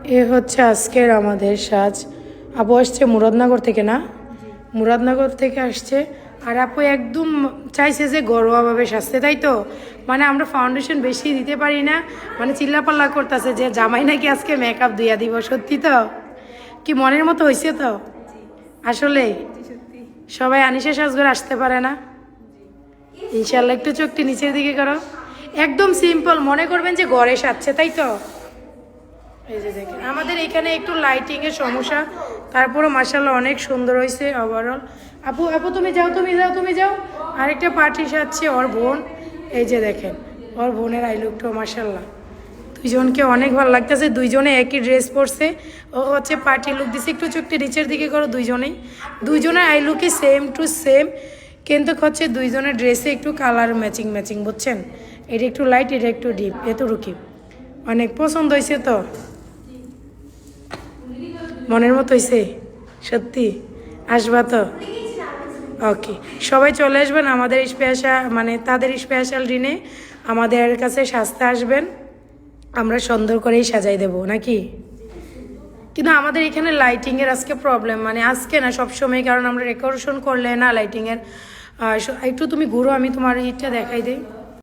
এ হচ্ছে আজকের আমাদের সাজ। আপু আসছে মুরাদনগর থেকে, না? মুরাদনগর থেকে আসছে। আর আপু একদম চাইছে যে ঘরোয়াভাবে সাজতে, তাই তো? মানে আমরা ফাউন্ডেশন বেশি দিতে পারি না, মানে চিল্লাপাল্লা করতেছে যে জামাই নাকি আজকে মেকআপ দিয়া দিব। সত্যি তো? কি মনের মতো হয়েছে তো? আসলে সবাই আনিসা সাজঘর আসতে পারে না। ইনশাল্লাহ একটু চোখটি নিচের দিকে করো। একদম সিম্পল, মনে করবেন যে ঘরে সাজছে, তাই তো? এই যে দেখেন আমাদের এখানে একটু লাইটিংয়ের সমস্যা, তারপরও মার্শাল্লাহ অনেক সুন্দর হয়েছে ওভারঅল। আপু আপু তুমি যাও, তুমি যাও, তুমি যাও। আরেকটা পার্টি সাজছে ওর বোন। এই যে দেখেন ওর বোনের আই লুকটাও মার্শাল্লাহ দুইজনকে অনেক ভালো লাগতেছে। দুইজনে একই ড্রেস পরছে। ও হচ্ছে পার্টি লুক দিছে। একটু চোখটি নিচের দিকে করো। দুইজনের আই লুকই সেম টু সেম, কিন্তু হচ্ছে দুইজনের ড্রেসে একটু কালার ম্যাচিং ম্যাচিং, বুঝছেন? এটা একটু লাইট, এটা একটু ডিপ, এতটুকু। অনেক পছন্দ হয়েছে তো? মনের মতো হয়েছে? সত্যি আসবা তো? ওকে, সবাই চলে আসবেন আমাদের স্পেশাল, মানে তাদের স্পেশাল দিনে আমাদের কাছে সাজতে আসবেন। আমরা সুন্দর করেই সাজাই দেব নাকি? কিন্তু আমাদের এখানে লাইটিংয়ের আজকে প্রবলেম, মানে আজকে না সবসময়, কারণ আমরা ডেকোরেশন করলে না লাইটিংয়ের। একটু তুমি ঘুরো, আমি তোমার ইটটা দেখাই দিই।